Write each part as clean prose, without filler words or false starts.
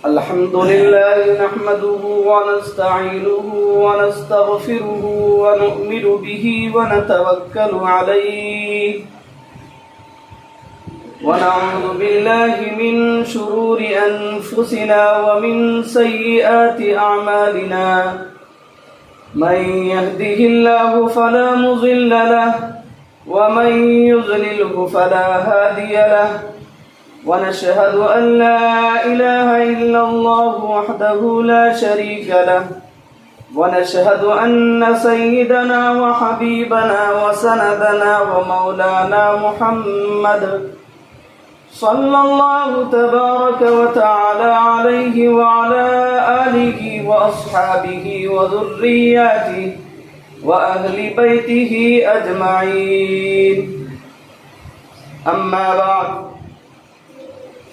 الحمد لله نحمده ونستعينه ونستغفره ونؤمن به ونتوكل عليه ونعوذ بالله من شرور أنفسنا ومن سيئات أعمالنا من يهده الله فلا مضل له ومن يضلله فلا هادي له ونشهد أن لا إله إلا الله وحده لا شريك له ونشهد أن سيدنا وحبيبنا وسندنا ومولانا محمد صلى الله تبارك وتعالى عليه وعلى آله وأصحابه وذرياته وأهل بيته أجمعين. أما بعد،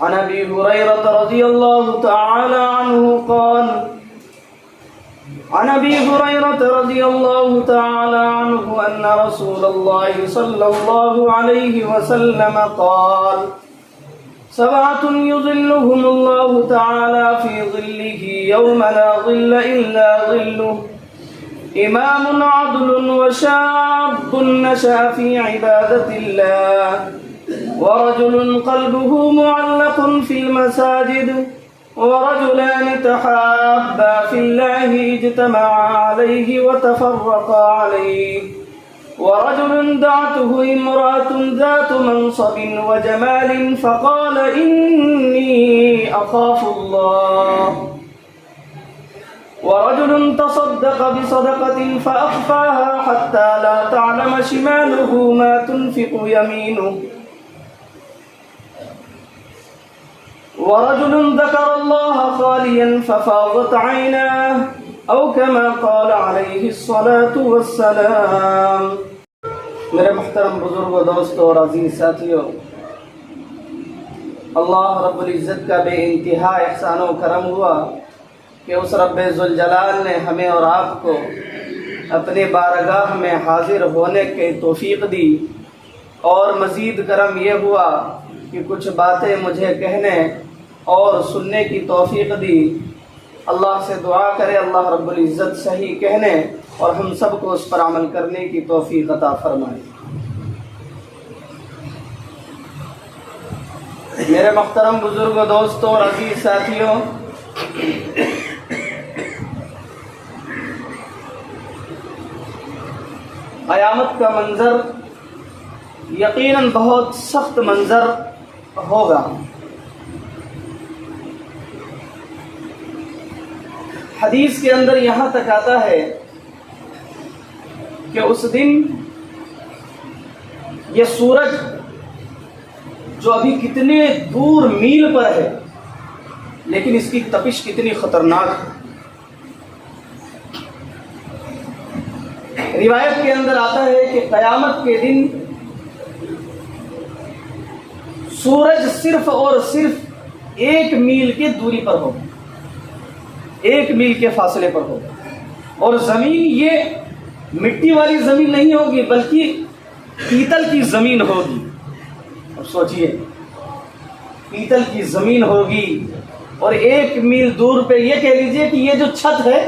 عن أبي هريرة رضي الله تعالى عنه قال: عن أبي هريرة رضي الله تعالى عنه أن رسول الله صلى الله عليه وسلم قال: سبعة يظلهم الله تعالى في ظله يوم لا ظل إلا ظله: إمام عدل وشاب نشأ في عبادة الله ورجل قلبه معلق في المساجد ورجلان تحابا في الله اجتمعا عليه وتفرقا عليه ورجل دعته امرأة ذات منصب وجمال فقال: إني أخاف الله. ورجل تصدق بصدقة فأخفاها حتى لا تعلم شماله ما تنفق يمينه. ورجل ذكر الله خاليا ففاضت عيناه أو كما قال عليه الصلاة والسلام. میرے محترم بزرگوں، دوستوں اور عزیز ساتھیوں، اللہ رب العزت کا بے انتہا احسان و کرم ہوا کہ اس رب ذوالجلال نے ہمیں اور آپ کو اپنے بارگاہ میں حاضر ہونے کی توفیق دی، اور مزید کرم یہ ہوا کہ کچھ باتیں مجھے کہنے اور سننے کی توفیق دی. اللہ سے دعا کرے اللہ رب العزت صحیح کہنے اور ہم سب کو اس پر عمل کرنے کی توفیق عطا فرمائے. میرے محترم بزرگوں، دوستوں اور عزیز ساتھیوں، قیامت کا منظر یقیناً بہت سخت منظر ہوگا. حدیث کے اندر یہاں تک آتا ہے کہ اس دن یہ سورج جو ابھی کتنے دور میل پر ہے لیکن اس کی تپش کتنی خطرناک ہے. روایت کے اندر آتا ہے کہ قیامت کے دن سورج صرف اور صرف 1 میل کی دوری پر ہوگا، 1 میل کے فاصلے پر ہوگا، اور زمین یہ مٹی والی زمین نہیں ہوگی بلکہ پیتل کی زمین ہوگی. اب سوچئے، پیتل کی زمین ہوگی اور 1 میل دور پہ یہ کہہ لیجئے کہ یہ جو چھت ہے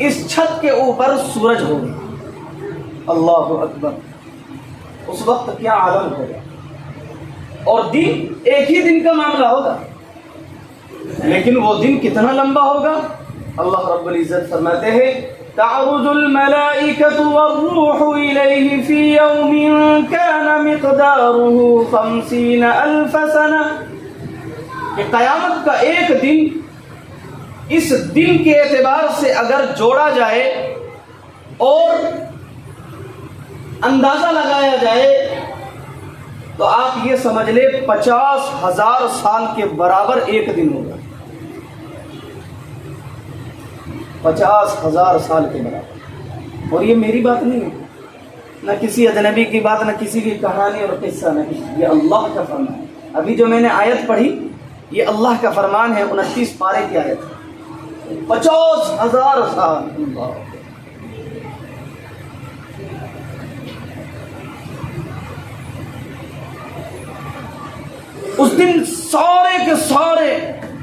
اس چھت کے اوپر سورج ہوگا. اللہ اکبر! اس وقت کیا عالم ہوگا. اور دن ایک ہی دن کا معاملہ ہوگا لیکن وہ دن کتنا لمبا ہوگا. اللہ رب العزت فرماتے ہیں: تعرج الملائکۃ والروح الیہ فی یوم کان مقدارہ 50,000 سنہ. کہ قیامت کا ایک دن، اس دن کے اعتبار سے اگر جوڑا جائے اور اندازہ لگایا جائے تو آپ یہ سمجھ لیں 50,000 سال کے برابر ایک دن ہوگا. 50,000 سال کے برابر. اور یہ میری بات نہیں ہے، نہ کسی اجنبی کی بات، نہ کسی کی کہانی اور قصہ نہیں، یہ اللہ کا فرمان ہے. ابھی جو میں نے آیت پڑھی یہ اللہ کا فرمان ہے، 29 پارے کی آیت ہے. 50,000 سال. اللہ. اس دن سارے کے سارے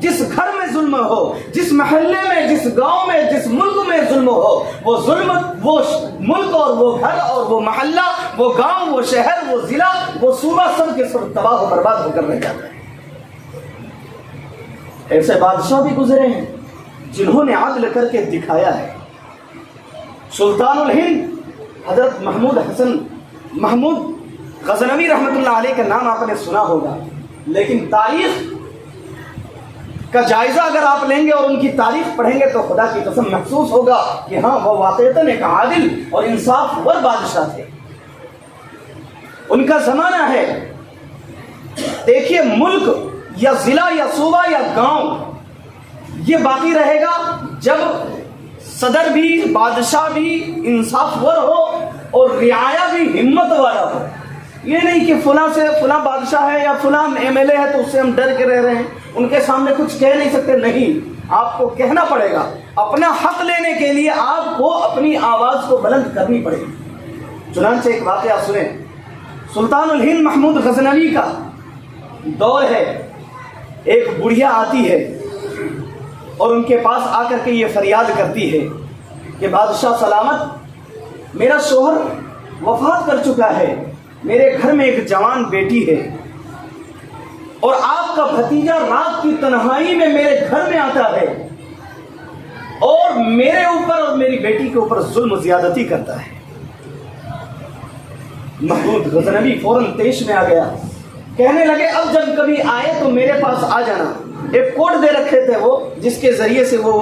جس گھر میں ظلم ہو، جس محلے میں، جس گاؤں میں، جس ملک میں ظلم ہو، وہ ظلم، وہ ملک اور وہ گھر اور وہ محلہ، وہ گاؤں، وہ شہر، وہ ضلع، وہ صوبہ سب کے سب تباہ و برباد ہو کر رہ جاتا ہے۔ ایسے بادشاہ بھی گزرے ہیں جنہوں نے عدل کر کے دکھایا ہے۔ سلطان الہند حضرت محمود غزنوی رحمۃ اللہ علیہ کا نام آپ نے سنا ہوگا، لیکن تاریخ کا جائزہ اگر آپ لیں گے اور ان کی تاریخ پڑھیں گے تو خدا کی قسم محسوس ہوگا کہ ہاں وہ واقعتاً ایک عادل اور انصاف ور بادشاہ تھے۔ ان کا زمانہ ہے، دیکھیے ملک یا ضلع یا صوبہ یا گاؤں یہ باقی رہے گا جب صدر بھی، بادشاہ بھی انصاف ور ہو اور رعایا بھی ہمت والا ہو۔ یہ نہیں کہ فلاں سے فلاں بادشاہ ہے یا فلاں ایم ایل اے ہے تو اس سے ہم ڈر کے رہ رہے ہیں، ان کے سامنے کچھ کہہ نہیں سکتے۔ نہیں، آپ کو کہنا پڑے گا، اپنا حق لینے کے لیے آپ کو اپنی آواز کو بلند کرنی پڑے گی۔ چنانچہ ایک واقعہ سنیں، سلطان الہند محمود غزنوی کا دور ہے، ایک بڑھیا آتی ہے اور ان کے پاس آ کر کے یہ فریاد کرتی ہے کہ بادشاہ سلامت، میرا شوہر وفات کر چکا ہے، میرے گھر میں ایک جوان بیٹی ہے اور آپ کا بھتیجا رات کی تنہائی میں میرے گھر میں آتا ہے اور میرے اوپر اور میری بیٹی کے اوپر ظلم و زیادتی کرتا ہے۔ محمود غزنوی فوراً طیش میں آ گیا، کہنے لگے اب جب کبھی آئے تو میرے پاس آ جانا۔ ایک کوڈ دے رکھے تھے وہ، جس کے ذریعے سے وہ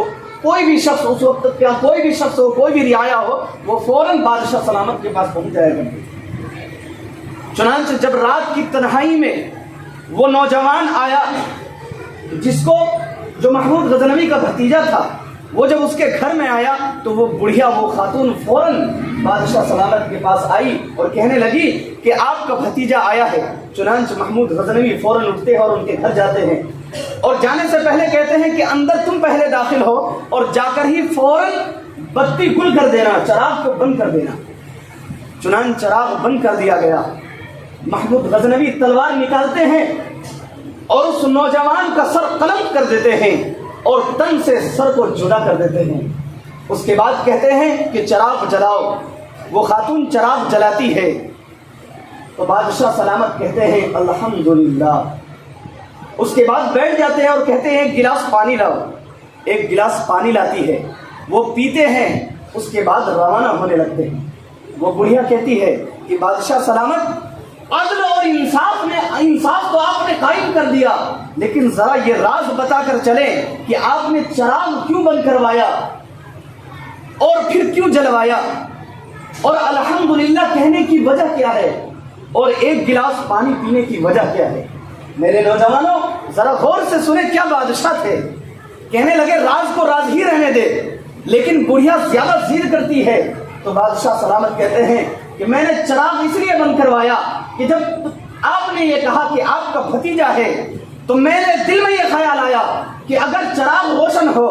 کوئی بھی شخص اس وقت کیا کوئی بھی شخص ہو، کوئی بھی رعایا ہو، وہ فوراً بادشاہ سلامت کے پاس پہنچ جائے گا۔ چنانچہ جب رات کی تنہائی میں وہ نوجوان آیا جس کو جو محمود غزنوی کا بھتیجا تھا، وہ جب اس کے گھر میں آیا تو وہ بڑھیا، وہ خاتون فوراً بادشاہ سلامت کے پاس آئی اور کہنے لگی کہ آپ کا بھتیجا آیا ہے۔ چنانچہ محمود غزنوی فوراً اٹھتے ہیں اور ان کے گھر جاتے ہیں اور جانے سے پہلے کہتے ہیں کہ اندر تم پہلے داخل ہو اور جا کر ہی فوراً بتی گل کر دینا، چراغ کو بند کر دینا۔ چنانچہ چراغ بند کر دیا گیا۔ محمود غزنوی تلوار نکالتے ہیں اور اس نوجوان کا سر قلم کر دیتے ہیں اور تن سے سر کو جدا کر دیتے ہیں۔ اس کے بعد کہتے ہیں کہ چراغ جلاؤ۔ وہ خاتون چراغ جلاتی ہے تو بادشاہ سلامت کہتے ہیں الحمدللہ۔ اس کے بعد بیٹھ جاتے ہیں اور کہتے ہیں ایک گلاس پانی لاؤ۔ ایک گلاس پانی لاتی ہے، وہ پیتے ہیں، اس کے بعد روانہ ہونے لگتے ہیں۔ وہ بڑھیا کہتی ہے کہ بادشاہ سلامت، عدل اور انصاف تو آپ نے قائم کر دیا، لیکن ذرا یہ راز بتا کر چلیں کہ آپ نے چراغ کیوں بند کروایا اور پھر کیوں جلوایا، اور الحمدللہ کہنے کی وجہ کیا ہے، اور ایک گلاس پانی پینے کی وجہ کیا ہے۔ میرے نوجوانوں ذرا غور سے سنیں، کیا بادشاہ تھے۔ کہنے لگے راز کو راز ہی رہنے دے، لیکن بڑھیا زیادہ ضد کرتی ہے۔ تو بادشاہ سلامت کہتے ہیں کہ میں نے چراغ اس لیے بند کروایا کہ جب آپ نے یہ کہا کہ آپ کا بھتیجا ہے تو میرے دل میں یہ خیال آیا کہ اگر چراغ روشن ہو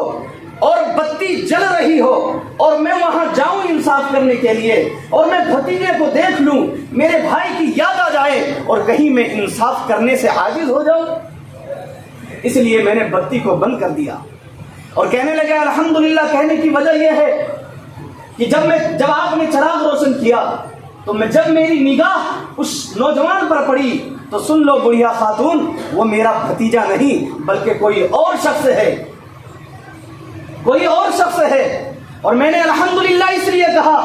اور بتی جل رہی ہو اور میں وہاں جاؤں انصاف کرنے کے لیے اور میں بھتیجے کو دیکھ لوں، میرے بھائی کی یاد آ جائے اور کہیں میں انصاف کرنے سے عاجز ہو جاؤں، اس لیے میں نے بتی کو بند کر دیا۔ اور کہنے لگے الحمدللہ کہنے کی وجہ یہ ہے کہ جب آپ نے چراغ روشن کیا تو جب میری نگاہ اس نوجوان پر پڑی تو سن لو بڑھیا خاتون، وہ میرا بھتیجا نہیں بلکہ کوئی اور شخص ہے، کوئی اور شخص ہے۔ اور میں نے الحمدللہ اس لیے کہا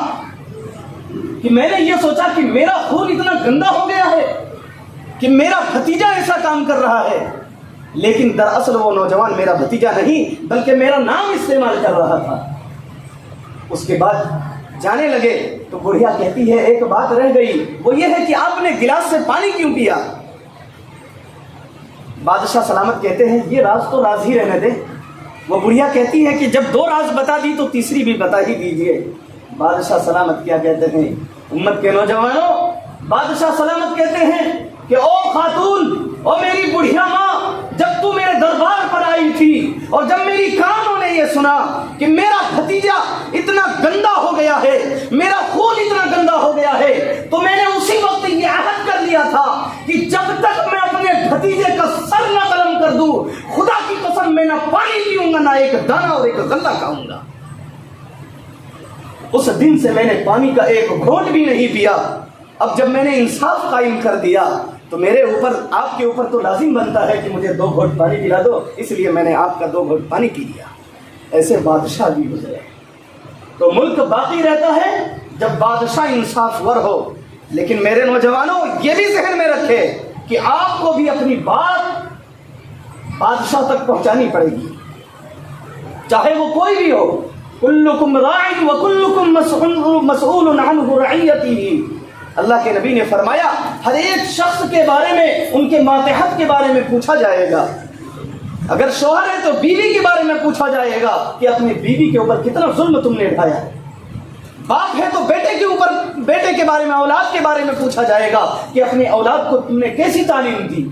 کہ میں نے یہ سوچا کہ میرا خون اتنا گندا ہو گیا ہے کہ میرا بھتیجا ایسا کام کر رہا ہے، لیکن دراصل وہ نوجوان میرا بھتیجا نہیں بلکہ میرا نام استعمال کر رہا تھا۔ اس کے بعد جانے لگے تو بڑھیا کہتی ہے ایک بات رہ گئی، وہ یہ ہے کہ آپ نے گلاس سے پانی کیوں پیا؟ بادشاہ سلامت کہتے ہیں یہ راز تو راز ہی رہنے دے۔ وہ بڑھیا کہتی ہے کہ جب دو راز بتا دی تو تیسری بھی بتا ہی دیجئے۔ بادشاہ سلامت کیا کہتے ہیں؟ امت کے نوجوانوں، بادشاہ سلامت کہتے ہیں کہ او خاتون، او میری بڑھیا ماں، جب تو میرے دربار پر آئی تھی اور جب میری کانوں نے یہ سنا کہ میرا بھتیجا اتنا گندا ہو گیا ہے، میرا خون اتنا گندا ہو گیا ہے، تو میں نے اسی وقت یہ عہد کر لیا تھا کہ جب تک میں اپنے بھتیجے کا سر نہ قلم دور, خدا کی قسم میں نہ پانی پیوں گا نہ ایک دانہ اور ایک غلہ کھاؤں گا. اس دن سے میں نے پانی کا ایک گھونٹ بھی نہیں پیا. اب جب میں نے انصاف قائم کر دیا تو میرے اوپر, آپ کے اوپر تو لازم بنتا ہے کہ مجھے 2 گھونٹ پانی پلا دو, اس لیے میں نے آپ کا 2 گھونٹ پانی پی لیا. ایسے بادشاہ بھی گزرے. تو ملک باقی رہتا ہے جب بادشاہ انصاف ور ہو. لیکن میرے نوجوانوں یہ بھی ذہن میں رکھے کہ آپ کو بھی اپنی بات بادشاہ تک پہنچانی پڑے گی, چاہے وہ کوئی بھی ہو. کلکم راع وکلکم مسئول عنہ رعیتہ. اللہ کے نبی نے فرمایا ہر ایک شخص کے بارے میں, ان کے ماتحت کے بارے میں پوچھا جائے گا. اگر شوہر ہے تو بیوی کے بارے میں پوچھا جائے گا کہ اپنی بیوی کے اوپر کتنا ظلم تم نے اٹھایا. باپ ہے تو بیٹے کے اوپر, بیٹے کے بارے میں, اولاد کے بارے میں پوچھا جائے گا کہ اپنے اولاد کو تم نے کیسی تعلیم دی.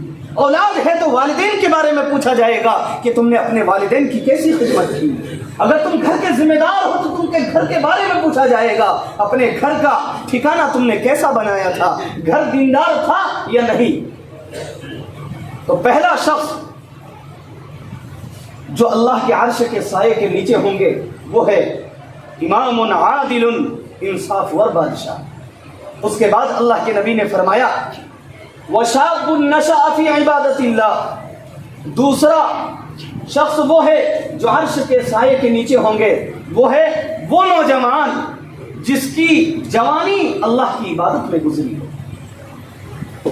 اولاد ہے تو والدین کے بارے میں پوچھا جائے گا کہ تم نے اپنے والدین کی کیسی خدمت کی. اگر تم گھر کے ذمہ دار ہو تو تم کے گھر کے بارے میں پوچھا جائے گا, اپنے گھر کا ٹھکانہ تم نے کیسا بنایا تھا, گھر دیندار تھا یا نہیں. تو پہلا شخص جو اللہ کے عرش کے سائے کے نیچے ہوں گے وہ ہے امام عادل, انصاف ور بادشاہ. اس کے بعد اللہ کے نبی نے فرمایا وشاب نشأ فی عبادت اللہ. دوسرا شخص وہ ہے جو عرش کے سائے کے نیچے ہوں گے, وہ ہے وہ نوجوان جس کی جوانی اللہ کی عبادت میں گزری ہو.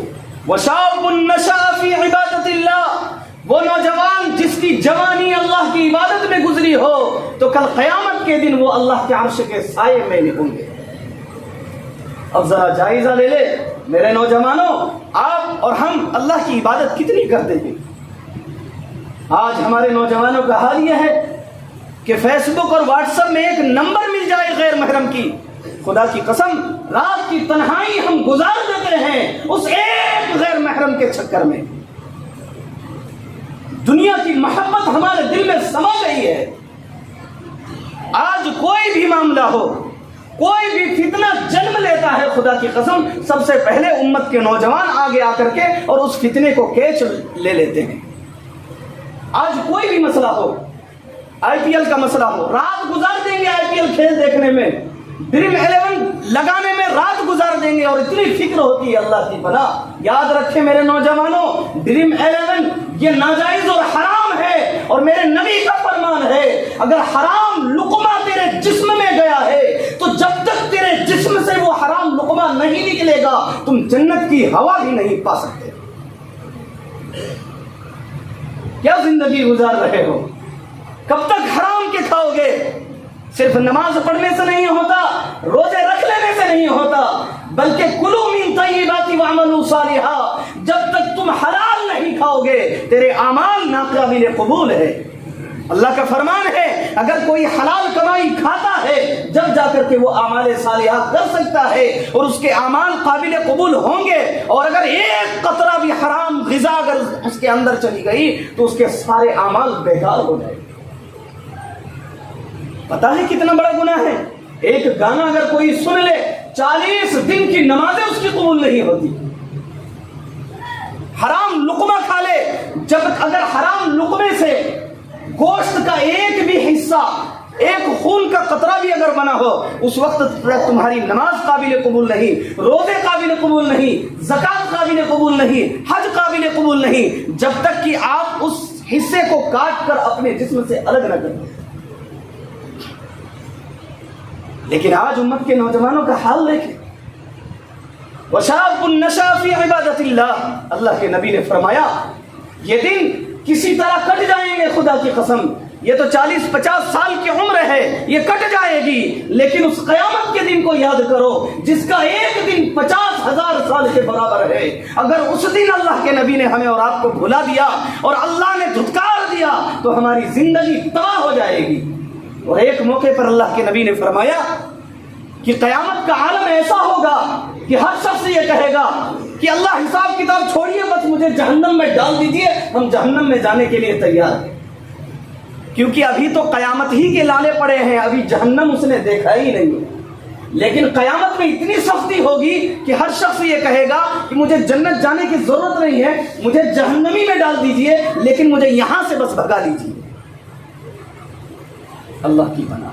وشاب نشأ فی عبادت اللہ, وہ نوجوان جس کی جوانی اللہ کی عبادت میں گزری ہو تو کل قیامت کے دن وہ اللہ کے عرش کے سائے میں ہوں گے. اب ذرا جائزہ لے لے میرے نوجوانوں, آپ اور ہم اللہ کی عبادت کتنی کرتے ہیں. آج ہمارے نوجوانوں کا حال یہ ہے کہ فیس بک اور واٹس ایپ میں ایک نمبر مل جائے غیر محرم کی, خدا کی قسم رات کی تنہائی ہم گزار دیتے ہیں اس ایک غیر محرم کے چکر میں. دنیا کی محبت ہمارے دل میں سما گئی ہے. آج کوئی بھی معاملہ ہو, کوئی بھی فتنہ جنم لیتا ہے, خدا کی قسم سب سے پہلے امت کے نوجوان آگے آ کر کے اور اس فتنے کو کیچ لے لیتے ہیں. آج کوئی بھی مسئلہ ہو, آئی پی ایل کا مسئلہ ہو, رات گزار دیں گے آئی پی ایل کھیل دیکھنے میں, ڈریم 11 لگانے میں رات گزار دیں گے, اور اتنی فکر ہوتی ہے اللہ کی پناہ. یاد رکھیں میرے نوجوانوں, ڈریم 11 یہ ناجائز اور حرام ہے, اور میرے نبی کا فرمان ہے اگر حرام لقمہ تیرے جسم میں گیا ہے تو جب تک تیرے جسم سے وہ حرام لقمہ نہیں نکلے گا تم جنت کی ہوا بھی نہیں پا سکتے. کیا زندگی گزار رہے ہو, کب تک حرام کے کھاؤ گے. صرف نماز پڑھنے سے نہیں ہوتا, روزے رکھ لینے سے نہیں ہوتا, بلکہ کلوا من طیبات واعملوا صالحا. جب تک تم حلال نہیں کھاؤ گے تیرے اعمال ناقابل قبول ہے. اللہ کا فرمان ہے اگر کوئی حلال کمائی کھاتا ہے جب جا کر کے وہ اعمال صالحہ کر سکتا ہے اور اس کے اعمال قابل قبول ہوں گے. اور اگر ایک قطرہ بھی حرام غذا اگر اس کے اندر چلی گئی تو اس کے سارے اعمال بیکار ہو جائیں. پتہ ہے کتنا بڑا گناہ ہے. ایک گانا اگر کوئی سن لے 40 دن کی نمازیں اس کی قبول نہیں ہوتی. حرام لقمہ کھا لے, جب اگر حرام لقمے سے گوشت کا ایک بھی حصہ, ایک خون کا قطرہ بھی اگر بنا ہو اس وقت تمہاری نماز قابل قبول نہیں, روزے قابل قبول نہیں, زکوٰۃ قابل قبول نہیں, حج قابل قبول نہیں, جب تک کہ آپ اس حصے کو کاٹ کر اپنے جسم سے الگ نہ کریں. لیکن آج امت کے نوجوانوں کا حال دیکھیں. وشاب نشأ فی عبادت اللہ. اللہ کے نبی نے فرمایا یہ دن کسی طرح کٹ جائیں گے, خدا کی قسم یہ تو 40-50 سال کی عمر ہے, یہ کٹ جائے گی, لیکن اس قیامت کے دن کو یاد کرو جس کا ایک دن 50,000 سال کے برابر ہے. اگر اس دن اللہ کے نبی نے ہمیں اور آپ کو بھلا دیا اور اللہ نے دھتکار دیا تو ہماری زندگی تباہ ہو جائے گی. اور ایک موقع پر اللہ کے نبی نے فرمایا کہ قیامت کا عالم ایسا ہوگا کہ ہر شخص یہ کہے گا کہ اللہ حساب کتاب چھوڑیے, بس مجھے جہنم میں ڈال دیجیے, ہم جہنم میں جانے کے لیے تیار ہیں. کیونکہ ابھی تو قیامت ہی کے لالے پڑے ہیں, ابھی جہنم اس نے دیکھا ہی نہیں. لیکن قیامت میں اتنی سختی ہوگی کہ ہر شخص یہ کہے گا کہ مجھے جنت جانے کی ضرورت نہیں ہے، مجھے جہنمی میں ڈال دیجئے، لیکن مجھے یہاں سے بس بھگا لیجئے۔ اللہ کی پناہ۔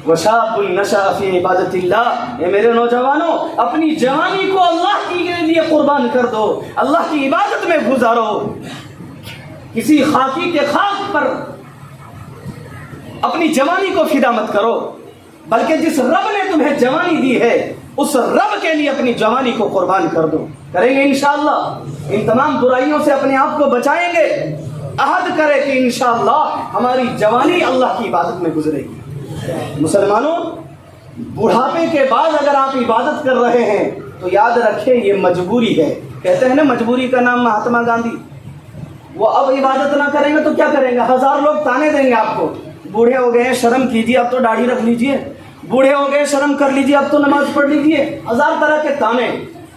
وَشَابٌ نَشَأَ فِي عِبَادَةِ اللَّهِ، اے میرے نوجوانوں، اپنی جوانی کو اللہ کے لیے قربان کر دو، اللہ کی عبادت میں گزارو۔ کسی خاکی کے خاک پر اپنی جوانی کو فدا مت کرو، بلکہ جس رب نے تمہیں جوانی دی ہے اس رب کے لیے اپنی جوانی کو قربان کر دو۔ کریں گے انشاءاللہ، ان تمام برائیوں سے اپنے آپ کو بچائیں گے، عہد کرے کہ انشاءاللہ ہماری جوانی اللہ کی عبادت میں گزرے گی۔ مسلمانوں، بڑھاپے کے بعد اگر آپ عبادت کر رہے ہیں تو یاد رکھیں یہ مجبوری ہے۔ کہتے ہیں نا مجبوری کا نام مہاتما گاندھی۔ وہ اب عبادت نہ کریں گے تو کیا کریں گے؟ ہزار لوگ تانے دیں گے آپ کو، بوڑھے ہو گئے ہیں شرم کیجیے، اب تو داڑھی رکھ لیجیے، بوڑھے ہو گئے شرم کر لیجیے، اب تو نماز پڑھ لیجیے، ہزار طرح کے تانے۔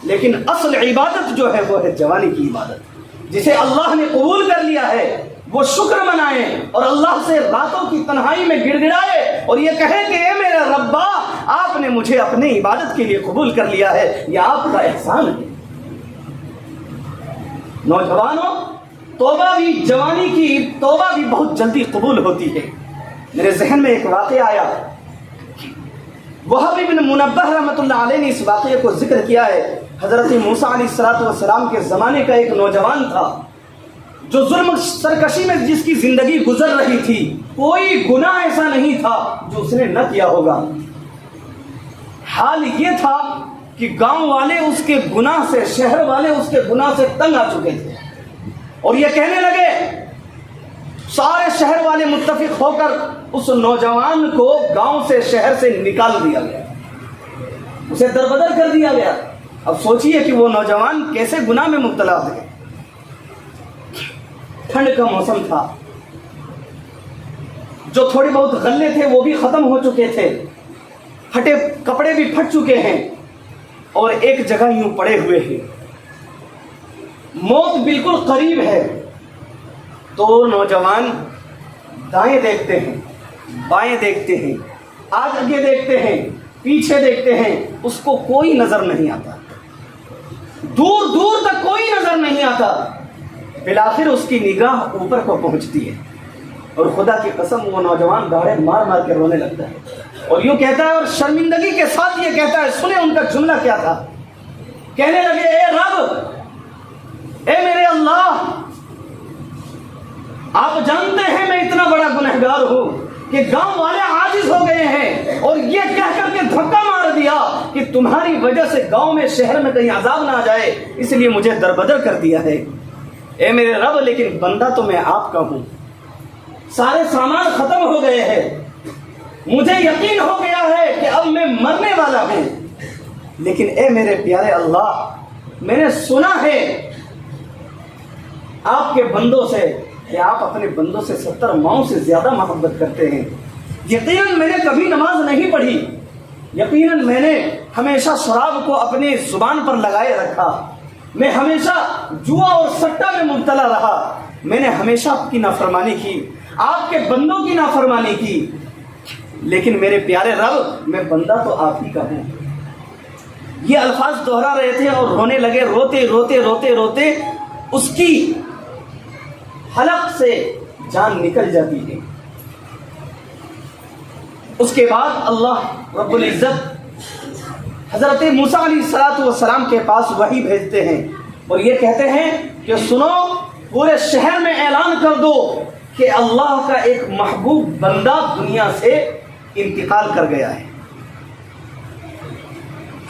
لیکن اصل عبادت جو ہے وہ ہے جوانی کی عبادت، جسے اللہ نے قبول کر لیا ہے وہ شکر منائے اور اللہ سے راتوں کی تنہائی میں گڑ گڑائے اور یہ کہے کہ اے میرے ربا، آپ نے مجھے اپنے عبادت کے لیے قبول کر لیا ہے، یہ آپ کا احسان ہے۔ نوجوانوں، توبہ بھی، جوانی کی توبہ بھی بہت جلدی قبول ہوتی ہے۔ میرے ذہن میں ایک واقعہ آیا، وہب بن منبہ رحمۃ اللہ علیہ نے اس واقعے کو ذکر کیا ہے۔ حضرت موسیٰ علیہ السلام کے زمانے کا ایک نوجوان تھا جو ظلم سرکشی میں جس کی زندگی گزر رہی تھی، کوئی گناہ ایسا نہیں تھا جو اس نے نہ کیا ہوگا۔ حال یہ تھا کہ گاؤں والے اس کے گناہ سے، شہر والے اس کے گناہ سے تنگ آ چکے تھے اور یہ کہنے لگے، سارے شہر والے متفق ہو کر اس نوجوان کو گاؤں سے، شہر سے نکال دیا گیا، اسے دربدر کر دیا گیا۔ اب سوچئے کہ وہ نوجوان کیسے گناہ میں مبتلا ہو گئے۔ ٹھنڈ کا موسم تھا، جو تھوڑے بہت غلے تھے وہ بھی ختم ہو چکے تھے، پھٹے کپڑے بھی پھٹ چکے ہیں اور ایک جگہ یوں پڑے ہوئے ہیں، موت بالکل قریب ہے۔ تو نوجوان دائیں دیکھتے ہیں، بائیں دیکھتے ہیں، آگے دیکھتے ہیں، پیچھے دیکھتے ہیں، اس کو کوئی نظر نہیں آتا، دور دور تک کوئی نظر نہیں آتا۔ بالآخر اس کی نگاہ اوپر کو پہنچتی ہے اور خدا کی قسم وہ نوجوان داڑھیں مار مار کے رونے لگتا ہے اور یوں کہتا ہے، اور شرمندگی کے ساتھ یہ کہتا ہے، سنیں ان کا جملہ کیا تھا۔ کہنے لگے، اے رب، اے میرے اللہ، آپ جانتے ہیں میں اتنا بڑا گنہگار ہوں کہ گاؤں والے عاجز ہو گئے ہیں اور یہ کہہ کر کے دھکا مار دیا کہ تمہاری وجہ سے گاؤں میں، شہر میں کہیں عذاب نہ آ جائے، اس لیے مجھے دربدر کر دیا ہے۔ اے میرے رب، لیکن بندہ تو میں آپ کا ہوں، سارے سامان ختم ہو گئے ہیں، مجھے یقین ہو گیا ہے کہ اب میں مرنے والا ہوں، لیکن اے میرے پیارے اللہ، میں نے سنا ہے آپ کے بندوں سے کہ آپ اپنے بندوں سے 70 ماؤں سے زیادہ محبت کرتے ہیں۔ یقیناً میں نے کبھی نماز نہیں پڑھی، یقیناً میں نے ہمیشہ شراب کو اپنی زبان پر لگائے رکھا، میں ہمیشہ جوا اور سٹا میں مبتلا رہا، میں نے ہمیشہ آپ کی نافرمانی کی، آپ کے بندوں کی نافرمانی کی، لیکن میرے پیارے رب، میں بندہ تو آپ ہی کا ہوں۔ یہ الفاظ دہرا رہے تھے اور رونے لگے، روتے روتے روتے روتے اس کی حلق سے جان نکل جاتی ہے۔ اس کے بعد اللہ رب العزت حضرت موسیٰ علیہ السلام کے پاس وحی بھیجتے ہیں اور یہ کہتے ہیں کہ سنو، پورے شہر میں اعلان کر دو کہ اللہ کا ایک محبوب بندہ دنیا سے انتقال کر گیا ہے۔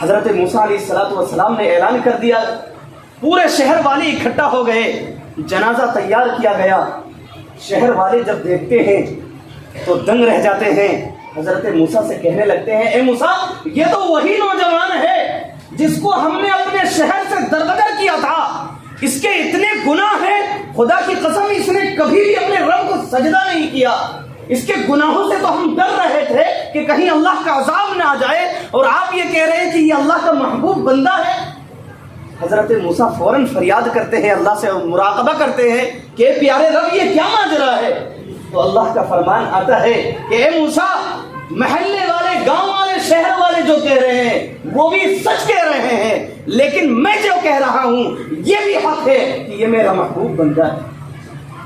حضرت موسیٰ علیہ السلام نے اعلان کر دیا، پورے شہر والے اکٹھا ہو گئے، جنازہ تیار کیا گیا۔ شہر والے جب دیکھتے ہیں تو دنگ رہ جاتے ہیں، حضرت موسیٰ سے کہنے لگتے ہیں، اے موسیٰ، یہ تو وہی نوجوان ہے جس کو ہم نے اپنے شہر سے دربدر کیا تھا، اس کے اتنے گناہ ہیں، خدا کی قسم اس نے کبھی بھی اپنے رب کو سجدہ نہیں کیا، اس کے گناہوں سے تو ہم ڈر رہے تھے کہ کہیں اللہ کا عذاب نہ آ جائے، اور آپ یہ کہہ رہے ہیں کہ یہ اللہ کا محبوب بندہ ہے۔ حضرت موسیٰ فوراً فریاد کرتے ہیں، اللہ سے مراقبہ کرتے ہیں کہ پیارے رب، یہ کیا ماجرا ہے؟ تو اللہ کا فرمان آتا ہے کہ اے موسیٰ، محلے والے، گاؤں والے، شہر والے جو کہہ رہے ہیں وہ بھی سچ کہہ رہے ہیں، لیکن میں جو کہہ رہا ہوں یہ بھی حق ہے کہ یہ میرا محبوب بندہ ہے۔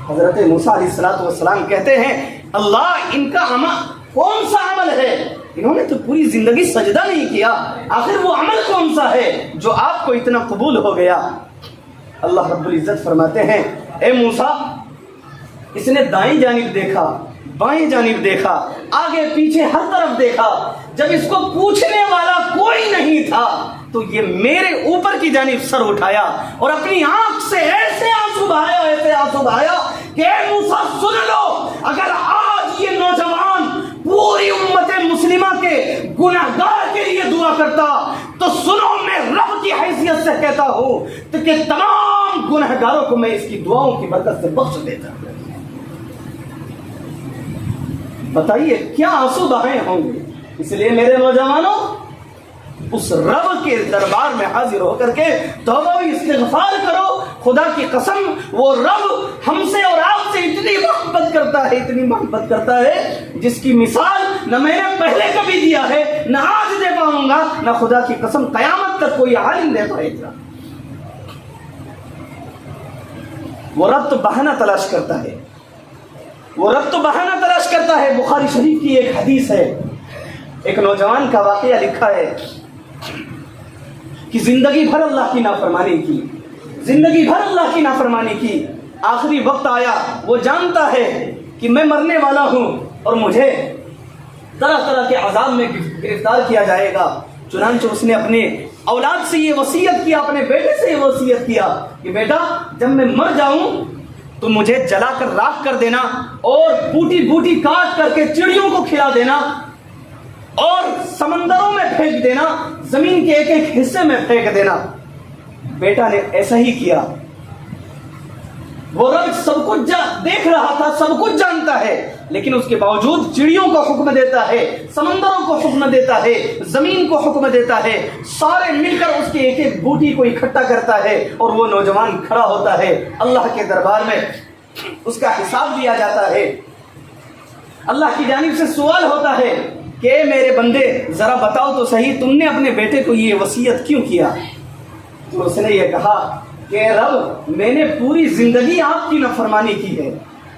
حضرت موسیٰ علیہ السلام کہتے ہیں اللہ ان کا عمل کون سا عمل ہے؟ انہوں نے تو پوری زندگی سجدہ نہیں کیا، آخر وہ عمل کون سا ہے جو آپ کو اتنا قبول ہو گیا؟ اللہ رب العزت فرماتے ہیں اے موسیٰ، اس نے دائیں جانب دیکھا، بائیں جانب دیکھا، آگے پیچھے ہر طرف دیکھا، جب اس کو پوچھنے والا کوئی نہیں تھا تو یہ میرے اوپر کی جانب سر اٹھایا اور اپنی آنکھ سے ایسے آنسو بہایا کہ اے موسیٰ سن لو، اگر آج یہ نوجوان پوری امت مسلمہ کے گناہگار کے لیے دعا کرتا تو سنو میں رب کی حیثیت سے کہتا ہوں کہ تمام گناہگاروں کو میں اس کی دعاؤں کی برکت سے بخش دیتا۔ بتائیے کیا آنسو بہائے ہوں گے؟ اس لیے میرے نوجوانوں، اس رب کے دربار میں حاضر ہو کر کے توبہ و استغفار کرو۔ خدا کی قسم وہ رب ہم سے اور آپ سے اتنی محبت کرتا ہے جس کی مثال نہ میں نے پہلے کبھی دیا ہے، نہ آج دے پاؤں گا، نہ خدا کی قسم قیامت تک کوئی عالم دے پائے گا۔ وہ رب تو بہانہ تلاش کرتا ہے، بخاری شریف کی ایک حدیث ہے، ایک نوجوان کا واقعہ لکھا ہے کہ زندگی بھر اللہ کی نافرمانی کی، آخری وقت آیا، وہ جانتا ہے کہ میں مرنے والا ہوں اور مجھے طرح طرح کے عذاب میں گرفتار کیا جائے گا، چنانچہ اس نے اپنے اولاد سے یہ وصیت کیا، اپنے بیٹے سے یہ وصیت کیا کہ بیٹا جب میں مر جاؤں تو مجھے جلا کر راکھ کر دینا اور بوٹی بوٹی کاٹ کر کے چڑیوں کو کھلا دینا اور سمندروں میں پھینک دینا، زمین کے ایک ایک حصے میں پھینک دینا۔ بیٹا نے ایسا ہی کیا۔ وہ رب سب کچھ دیکھ رہا تھا، سب کچھ جانتا ہے، لیکن اس کے باوجود چڑیوں کو حکم دیتا ہے، سمندروں کو حکم دیتا ہے، زمین کو حکم دیتا ہے، سارے مل کر اس کے ایک ایک بوٹی کو اکٹھا کرتا ہے اور وہ نوجوان کھڑا ہوتا ہے، اللہ کے دربار میں اس کا حساب لیا جاتا ہے۔ اللہ کی جانب سے سوال ہوتا ہے کہ اے میرے بندے ذرا بتاؤ تو صحیح تم نے اپنے بیٹے کو یہ وصیت کیوں کیا؟ تو اس نے یہ کہا کہ رب میں نے پوری زندگی آپ کی نافرمانی کی ہے،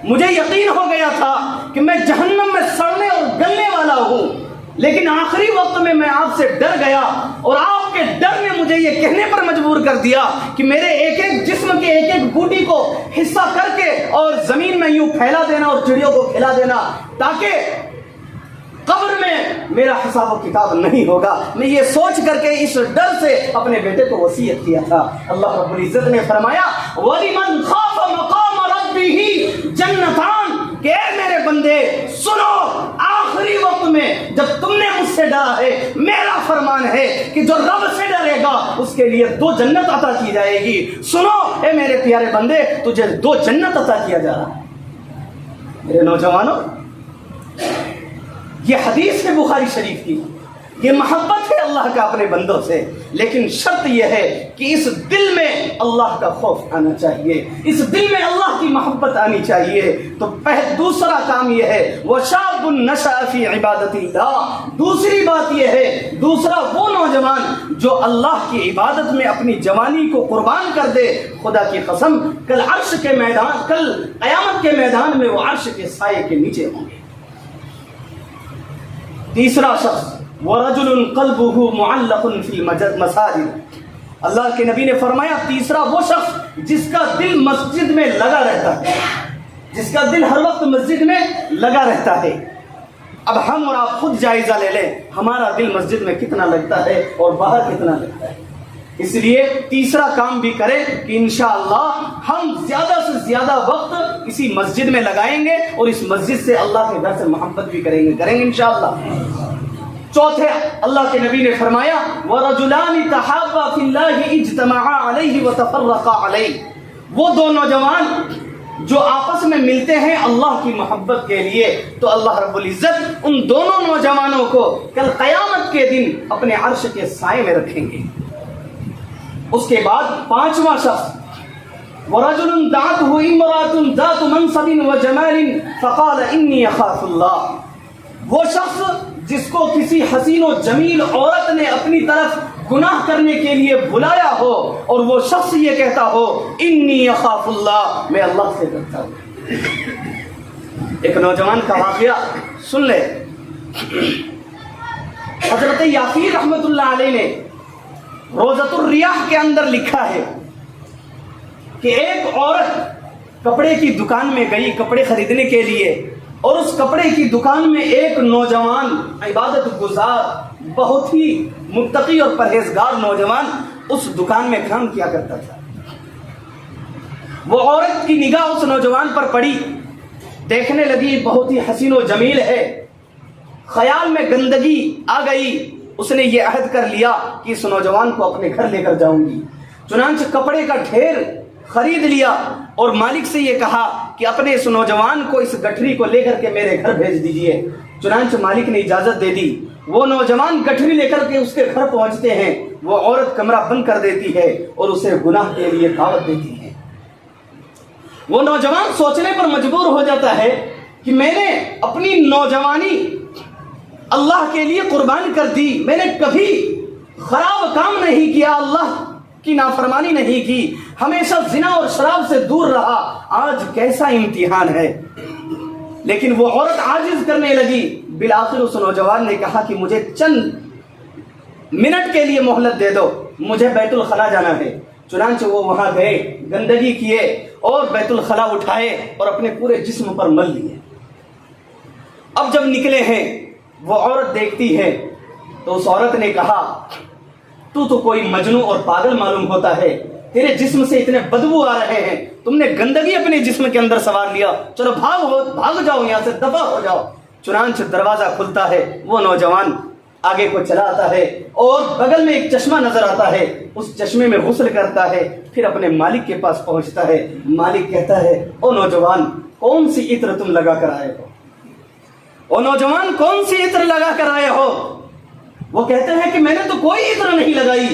مجھے یقین ہو گیا تھا کہ میں جہنم میں سڑنے اور گلنے والا ہوں، لیکن آخری وقت میں آپ سے ڈر گیا اور آپ کے ڈر نے مجھے یہ کہنے پر مجبور کر دیا کہ میرے ایک ایک جسم کے ایک ایک بوٹی کو حصہ کر کے اور زمین میں یوں پھیلا دینا اور چڑیوں کو کھلا دینا تاکہ قبر میں میرا حساب و کتاب نہیں ہوگا۔ میں یہ سوچ کر کے اس ڈر سے اپنے بیٹے کو وصیت کیا تھا۔ اللہ رب العزت نے فرمایا وَلِمَنْ خَافَ مَقَامَ رَبِّهِ جَنَّتَانِ کہ اے میرے بندے سنو، آخری وقت میں جب تم نے مجھ سے ڈرا ہے، میرا فرمان ہے کہ جو رب سے ڈرے گا اس کے لیے 2 جنت عطا کی جائے گی۔ سنو اے میرے پیارے بندے، تجھے 2 جنت عطا کیا جا رہا ہے۔ میرے نوجوانوں، یہ حدیث ہے بخاری شریف کی، یہ محبت ہے اللہ کا اپنے بندوں سے، لیکن شرط یہ ہے کہ اس دل میں اللہ کا خوف آنا چاہیے، اس دل میں اللہ کی محبت آنی چاہیے۔ تو دوسرا کام یہ ہے وَشَابٌ نَشَأَ فِي عِبَادَةِ اللَّهِ، دوسری بات یہ ہے، دوسرا وہ نوجوان جو اللہ کی عبادت میں اپنی جوانی کو قربان کر دے، خدا کی قسم کل قیامت کے میدان میں وہ عرش کے سائے کے نیچے ہوں گے۔ تیسرا شخص وَرَجُلٌ قَلْبُهُ مُعَلَّقٌ فِي الْمَسَاجِدِ، اللہ کے نبی نے فرمایا تیسرا وہ شخص جس کا دل مسجد میں لگا رہتا ہے، جس کا دل ہر وقت مسجد میں لگا رہتا ہے۔ اب ہم اور آپ خود جائزہ لے لیں ہمارا دل مسجد میں کتنا لگتا ہے اور باہر کتنا لگتا ہے۔ اس لیے تیسرا کام بھی کریں کہ انشاءاللہ ہم زیادہ سے زیادہ وقت اسی مسجد میں لگائیں گے اور اس مسجد سے اللہ کے گھر سے محبت بھی کریں گے انشاءاللہ۔ چوتھے اللہ کے نبی نے فرمایا وَرَجُلَانِ تَحَابَّا فِي اللَّهِ اجْتَمَعَا عَلَيْهِ وَتَفَرَّقَا عَلَيْهِ، وہ 2 نوجوان جو آپس میں ملتے ہیں اللہ کی محبت کے لیے، تو اللہ رب العزت ان دونوں نوجوانوں کو کل قیامت کے دن اپنے عرش کے سائے میں رکھیں گے۔ اس کے بعد 5واں شخص وَرَجُلٌ دَعَتْهُ امْرَأَةٌ ذَاتُ مَنْصَبٍ وَجَمَالٍ فَقَالَ إِنِّي أَخَافُ اللَّهَ، وہ شخص جس کو کسی حسین و جمیل عورت نے اپنی طرف گناہ کرنے کے لیے بلایا ہو اور وہ شخص یہ کہتا ہو انی اخاف اللہ، میں اللہ سے ڈرتا ہوں۔ ایک نوجوان کا واقعہ سن لے۔ حضرت یاسین رحمت اللہ علیہ نے روضۃ الریاح کے اندر لکھا ہے کہ ایک عورت کپڑے کی دکان میں گئی کپڑے خریدنے کے لیے، اور اس کپڑے کی دکان میں ایک نوجوان عبادت گزار بہت ہی متقی اور پرہیزگار نوجوان اس دکان میں کام کیا کرتا تھا۔ وہ عورت کی نگاہ اس نوجوان پر پڑی، دیکھنے لگی بہت ہی حسین و جمیل ہے، خیال میں گندگی آ گئی۔ اس نے یہ عہد کر لیا کہ اس نوجوان کو اپنے گھر لے کر جاؤں گی، چنانچہ کپڑے کا ڈھیر خرید لیا اور مالک سے یہ کہا کہ اپنے اس نوجوان کو اس گٹھری کو لے کر کے میرے گھر بھیج دیجئے۔ چنانچہ مالک نے اجازت دے دی، وہ نوجوان گٹھری لے کر کے اس کے گھر پہنچتے ہیں، وہ عورت کمرہ بند کر دیتی ہے اور اسے گناہ کے لیے دعوت دیتی ہے۔ وہ نوجوان سوچنے پر مجبور ہو جاتا ہے کہ میں نے اپنی نوجوانی اللہ کے لیے قربان کر دی، میں نے کبھی خراب کام نہیں کیا، اللہ کی نافرمانی نہیں کی، ہمیشہ زنا اور شراب سے دور رہا، آج کیسا امتحان ہے۔ لیکن وہ عورت عاجز کرنے لگی۔ بالآخر اس نوجوان نے کہا کہ مجھے چند منٹ کے لیے مہلت دے دو، مجھے بیت الخلا جانا ہے۔ چنانچہ وہ وہاں گئے، گندگی کیے اور بیت الخلا اٹھائے اور اپنے پورے جسم پر مل لیے۔ اب جب نکلے ہیں وہ عورت دیکھتی ہے تو اس عورت نے کہا تو کوئی مجنون اور پاگل معلوم ہوتا ہے، تیرے جسم سے اتنے بدبو آ رہے ہیں، تم نے گندگی اپنے جسم کے اندر سوار لیا، چلو بھاگ جاؤ یہاں سے، دفع ہو جاؤ۔ چنانچہ دروازہ کھلتا ہے، وہ نوجوان آگے کو چلا آتا ہے اور بغل میں ایک چشمہ نظر آتا ہے، اس چشمے میں غسل کرتا ہے، پھر اپنے مالک کے پاس پہنچتا ہے۔ مالک کہتا ہے او نوجوان کون سی عطر تم لگا کر آئے ہو؟ او نوجوان کون سی عطر لگا کر آئے ہو؟ وہ کہتے ہیں کہ میں نے تو کوئی عطر نہیں لگائی۔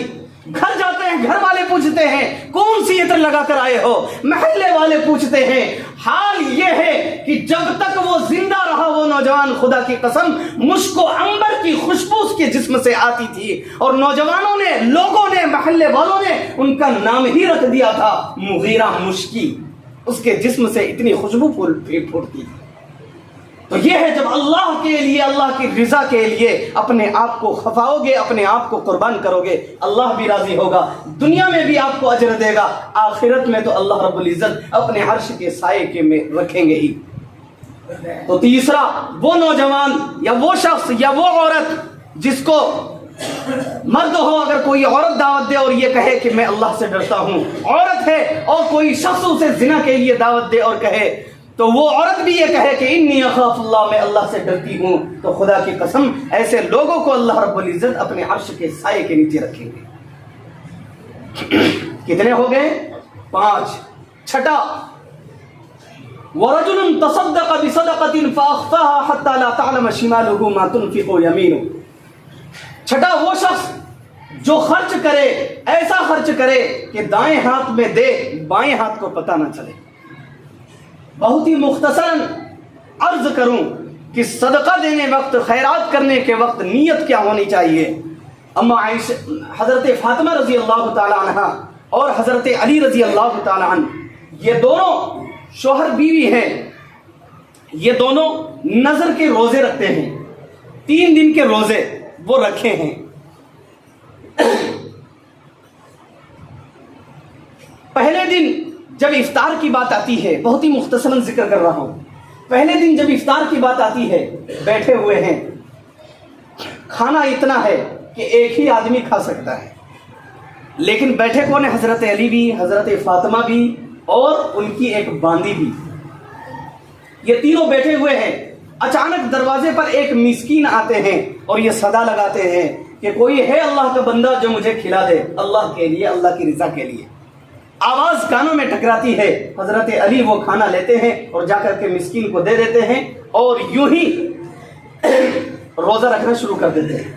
گھر جاتے ہیں، گھر والے پوچھتے ہیں کون سی عطر لگا کر آئے ہو؟ محلے والے پوچھتے ہیں۔ حال یہ ہے کہ جب تک وہ زندہ رہا وہ نوجوان، خدا کی قسم مشک و عنبر کی خوشبو اس کے جسم سے آتی تھی، اور نوجوانوں نے، لوگوں نے، محلے والوں نے ان کا نام ہی رکھ دیا تھا مغیرہ مشکی، اس کے جسم سے اتنی خوشبو پھوٹتی تھی۔ تو یہ ہے جب اللہ کے لیے، اللہ کی رضا کے لیے اپنے آپ کو کھپاؤ گے، اپنے آپ کو قربان کرو گے، اللہ بھی راضی ہوگا، دنیا میں بھی آپ کو اجر دے گا، آخرت میں تو اللہ رب العزت اپنے عرش کے سائے کے میں رکھیں گے ہی۔ تو تیسرا، وہ نوجوان یا وہ شخص یا وہ عورت جس کو مرد ہو اگر کوئی عورت دعوت دے اور یہ کہے کہ میں اللہ سے ڈرتا ہوں، عورت ہے اور کوئی شخص اسے زنا کے لیے دعوت دے اور کہے، تو وہ عورت بھی یہ کہے کہ انی اخاف اللہ، میں اللہ سے ڈرتی ہوں، تو خدا کی قسم ایسے لوگوں کو اللہ رب العزت اپنے عرش کے سائے کے نیچے رکھیں گے۔ کتنے ہو گئے؟ 5۔ چھٹا، وَرَجُلٌ تَصَدَّقَ بِصَدَقَةٍ فَأَخْفَاهَا حَتَّى لَا تَعْلَمَ شِمَالُهُ مَا تُنْفِقُ يَمِينُهُ۔ چھٹا، وہ شخص جو خرچ کرے، ایسا خرچ کرے کہ دائیں ہاتھ میں دے، بائیں ہاتھ کو پتہ نہ چلے۔ بہت ہی مختصراً عرض کروں کہ صدقہ دینے وقت، خیرات کرنے کے وقت نیت کیا ہونی چاہیے۔ اما عائشہ، حضرت فاطمہ رضی اللہ تعالی عنہ اور حضرت علی رضی اللہ تعالی عنہ، یہ دونوں شوہر بیوی ہیں، یہ دونوں نظر کے روزے رکھتے ہیں، 3 دن کے روزے وہ رکھے ہیں۔ پہلے دن جب افطار کی بات آتی ہے، بہت ہی مختصراً ذکر کر رہا ہوں، پہلے دن جب افطار کی بات آتی ہے، بیٹھے ہوئے ہیں، کھانا اتنا ہے کہ ایک ہی آدمی کھا سکتا ہے، لیکن بیٹھے کون ہیں؟ حضرت علی بھی، حضرت فاطمہ بھی اور ان کی ایک باندی بھی، یہ تینوں بیٹھے ہوئے ہیں۔ اچانک دروازے پر ایک مسکین آتے ہیں اور یہ صدا لگاتے ہیں کہ کوئی ہے اللہ کا بندہ جو مجھے کھلا دے، اللہ کے لیے، اللہ کی رضا کے لیے۔ آواز کانوں میں ٹکراتی ہے، حضرت علی وہ کھانا لیتے ہیں اور جا کر کے مسکین کو دے دیتے ہیں اور یوں ہی روزہ رکھنا شروع کر دیتے ہیں،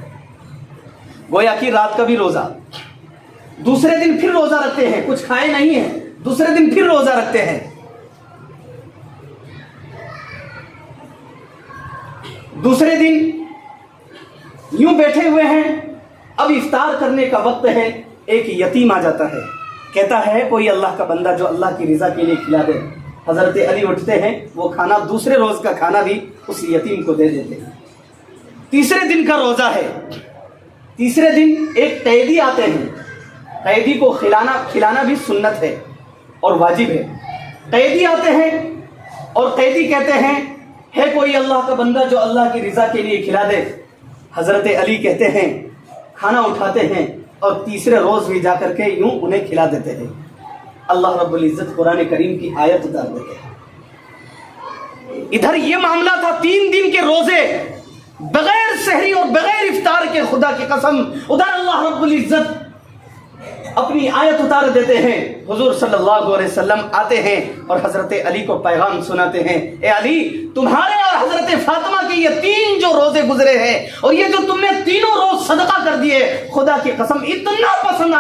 گویا کہ رات کا بھی روزہ۔ دوسرے دن پھر روزہ رکھتے ہیں، کچھ کھائے نہیں ہیں، دوسرے دن پھر روزہ رکھتے ہیں۔ دوسرے دن یوں بیٹھے ہوئے ہیں، اب افطار کرنے کا وقت ہے، ایک یتیم آ جاتا ہے، کہتا ہے کوئی اللہ کا بندہ جو اللہ کی رضا کے لیے کھلا دے۔ حضرت علی اٹھتے ہیں، وہ کھانا دوسرے روز کا کھانا بھی اس یتیم کو دے دیتے ہیں۔ تیسرے دن کا روزہ ہے، تیسرے دن ایک قیدی آتے ہیں، قیدی کو کھلانا بھی سنت ہے اور واجب ہے۔ قیدی آتے ہیں اور قیدی کہتے ہیں ہے کوئی اللہ کا بندہ جو اللہ کی رضا کے لیے کھلا دے۔ حضرت علی کہتے ہیں، کھانا اٹھاتے ہیں اور تیسرے روز بھی جا کر کے یوں انہیں کھلا دیتے ہیں۔ اللہ رب العزت قرآن کریم کی آیت اتار دیتے ہیں۔ ادھر یہ معاملہ تھا 3 دن کے روزے بغیر سحری اور بغیر افطار کے، خدا کی قسم، ادھر اللہ رب العزت اپنی آیت اتار دیتے ہیں۔ حضور صلی اللہ علیہ وسلم آتے ہیں اور حضرت علی کو پیغام سناتے ہیں، اے علی، تمہارے اور حضرت فاطمہ کے یہ 3 جو روزے گزرے ہیں اور یہ جو تم نے تینوں روز صدقہ کر دیے، خدا کی قسم اتنا پسند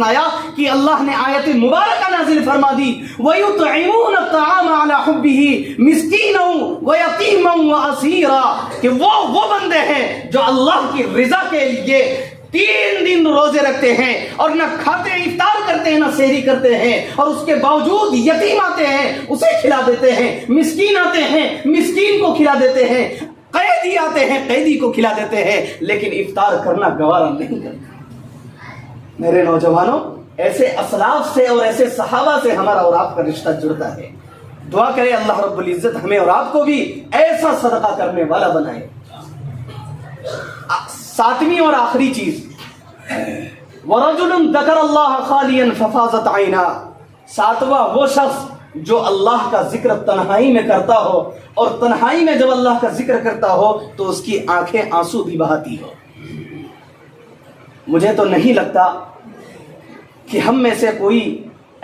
آیا کہ اللہ نے آیت مبارکہ نازل فرما دی، وَيُطْعِمُونَ الطَّعَامَ عَلَى حُبِّهِ مِسْكِينًا وَيَتِيمًا وَأَسِيرًا، کہ وہ بندے ہیں جو اللہ کی رضا کے لیے 3 دن روزے رکھتے ہیں اور نہ کھاتے ہیں، افطار کرتے ہیں، نہ سحری کرتے ہیں، اور اس کے باوجود یتیم آتے ہیں اسے کھلا دیتے ہیں، مسکین آتے ہیں مسکین کو کھلا دیتے ہیں، قیدی آتے ہیں قیدی کو کھلا دیتے ہیں، لیکن افطار کرنا گوارا نہیں کرتا۔ میرے نوجوانوں، ایسے اسلاف سے اور ایسے صحابہ سے ہمارا اور آپ کا رشتہ جڑتا ہے۔ دعا کرے اللہ رب العزت ہمیں اور آپ کو بھی ایسا صدقہ کرنے والا بنائے۔ 7ویں اور آخری چیز، وَرَجُلٌ ذَكَرَ اللَّهَ خَالِيًا فَفَاضَتْ عَيْنَاهُ، 7واں وہ شخص جو اللہ کا ذکر تنہائی میں کرتا ہو اور تنہائی میں جب اللہ کا ذکر کرتا ہو تو اس کی آنکھیں آنسو بھی بہاتی ہو۔ مجھے تو نہیں لگتا کہ ہم میں سے کوئی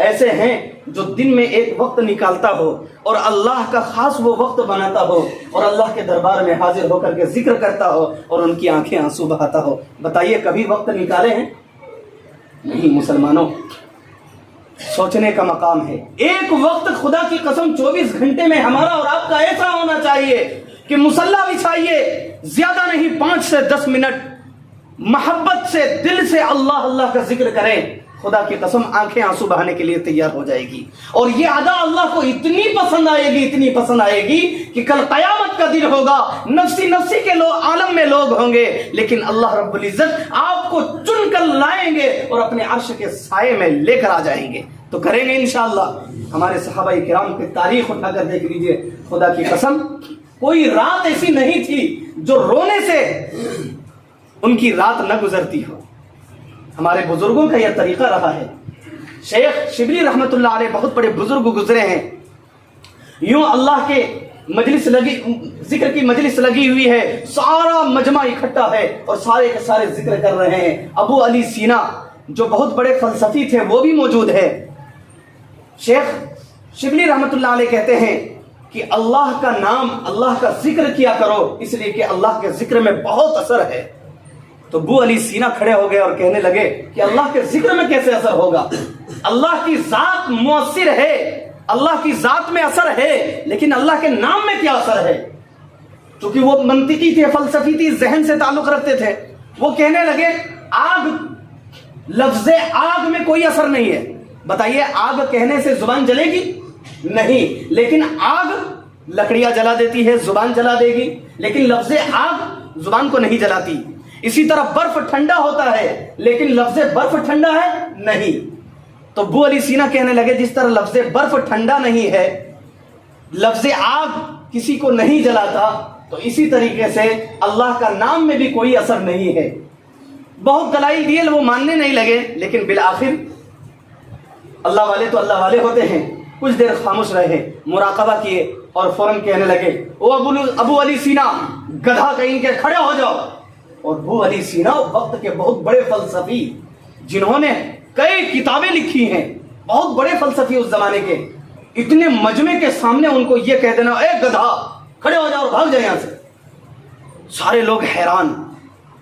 ایسے ہیں جو دن میں ایک وقت نکالتا ہو اور اللہ کا خاص وہ وقت بناتا ہو اور اللہ کے دربار میں حاضر ہو کر کے ذکر کرتا ہو اور ان کی آنکھیں آنسو بہاتا ہو۔ بتائیے کبھی وقت نکالے ہیں؟ نہیں مسلمانوں، سوچنے کا مقام ہے۔ ایک وقت خدا کی قسم 24 گھنٹے میں ہمارا اور آپ کا ایسا ہونا چاہیے کہ مصلی بچھائیے، زیادہ نہیں 5 سے 10 منٹ محبت سے دل سے اللہ اللہ کا ذکر کریں، خدا کی قسم آنکھیں آنسو بہانے کے لیے تیار ہو جائے گی۔ اور یہ ادا اللہ کو اتنی پسند آئے گی کہ کل قیامت کا دن ہوگا، نفسی کے عالم میں لوگ ہوں گے، لیکن اللہ رب العزت آپ کو چن کر لائیں گے اور اپنے عرش کے سائے میں لے کر آ جائیں گے۔ تو کریں گے انشاءاللہ۔ ہمارے صحابہ کرام کی تاریخ اٹھا کر دیکھ لیجئے، خدا کی قسم کوئی رات ایسی نہیں تھی جو رونے سے ان کی رات نہ گزرتی ہو۔ ہمارے بزرگوں کا یہ طریقہ رہا ہے۔ شیخ شبلی رحمت اللہ علیہ بہت بڑے بزرگ گزرے ہیں، یوں اللہ کے ذکر کی مجلس لگی ہوئی ہے، سارا مجمع اکٹھا ہے اور سارے کے سارے ذکر کر رہے ہیں۔ ابو علی سینا جو بہت بڑے فلسفی تھے وہ بھی موجود ہے۔ شیخ شبلی رحمت اللہ علیہ کہتے ہیں کہ اللہ کا نام، اللہ کا ذکر کیا کرو، اس لیے کہ اللہ کے ذکر میں بہت اثر ہے۔ تو ابو علی سینا کھڑے ہو گئے اور کہنے لگے کہ اللہ کے ذکر میں کیسے اثر ہوگا؟ اللہ کی ذات مؤثر ہے، اللہ کی ذات میں اثر ہے، لیکن اللہ کے نام میں کیا اثر ہے؟ چونکہ وہ منطقی تھے، فلسفی تھی، ذہن سے تعلق رکھتے تھے، وہ کہنے لگے آگ، لفظ آگ میں کوئی اثر نہیں ہے۔ بتائیے آگ کہنے سے زبان جلے گی؟ نہیں، لیکن آگ لکڑیاں جلا دیتی ہے، زبان جلا دے گی، لیکن لفظ آگ زبان کو نہیں جلاتی۔ اسی طرح برف ٹھنڈا ہوتا ہے لیکن لفظ برف ٹھنڈا ہے نہیں۔ تو ابو علی سینا کہنے لگے جس طرح لفظ برف ٹھنڈا نہیں ہے، لفظ آگ کسی کو نہیں جلاتا، تو اسی طریقے سے اللہ کا نام میں بھی کوئی اثر نہیں ہے۔ بہت دلائل دیے، وہ ماننے نہیں لگے، لیکن بالآخر اللہ والے تو اللہ والے ہوتے ہیں، کچھ دیر خاموش رہے، مراقبہ کیے اور فوراً کہنے لگے او ابو علی سینا، گدھا کہیں کے کھڑے ہو جاؤ۔ اور ابو علی سینا وقت کے بہت بڑے فلسفی جنہوں نے کئی کتابیں لکھی ہیں، بہت بڑے فلسفی اس زمانے کے، اتنے مجمع کے سامنے ان کو یہ کہہ دینا اے گدھا کھڑے ہو جاؤ اور بھاگ جائے یہاں سے، سارے لوگ حیران۔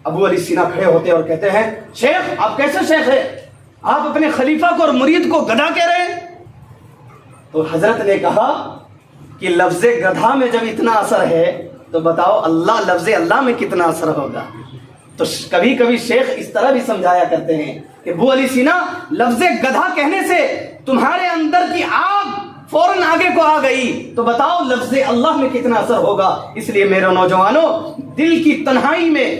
ابو علی سینا کھڑے ہوتے اور کہتے ہیں شیخ آپ کیسے شیخ ہے، آپ اپنے خلیفہ کو اور مرید کو گدھا کہہ رہے ہیں؟ تو حضرت نے کہا کہ لفظ گدھا میں جب اتنا اثر ہے تو بتاؤ لفظ اللہ میں کتنا اثر ہوگا۔ تو کبھی کبھی شیخ اس طرح بھی سمجھایا کرتے ہیں کہ ابو علی سینا، لفظ گدھا کہنے سے تمہارے اندر کی آگ فوراً آگے کو آ گئی، تو بتاؤ لفظ اللہ میں کتنا اثر ہوگا۔ اس لیے میرے نوجوانوں، دل کی تنہائی میں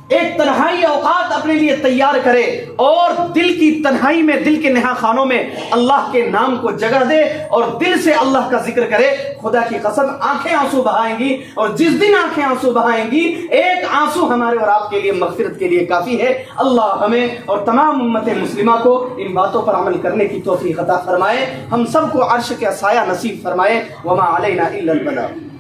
ایک تنہائی اوقات اپنے لیے تیار کرے اور دل کی تنہائی میں، دل کے نہا خانوں میں اللہ کے نام کو جگہ دے اور دل سے اللہ کا ذکر کرے۔ خدا کی قسم آنکھیں آنسو بہائیں گی، اور جس دن آنکھیں آنسو بہائیں گی، ایک آنسو ہمارے اور آپ کے لیے مغفرت کے لیے کافی ہے۔ اللہ ہمیں اور تمام امت مسلمہ کو ان باتوں پر عمل کرنے کی توفیق عطا فرمائے، ہم سب کو عرش کا سایہ نصیب فرمائے۔ وما علینا الا البلاغ۔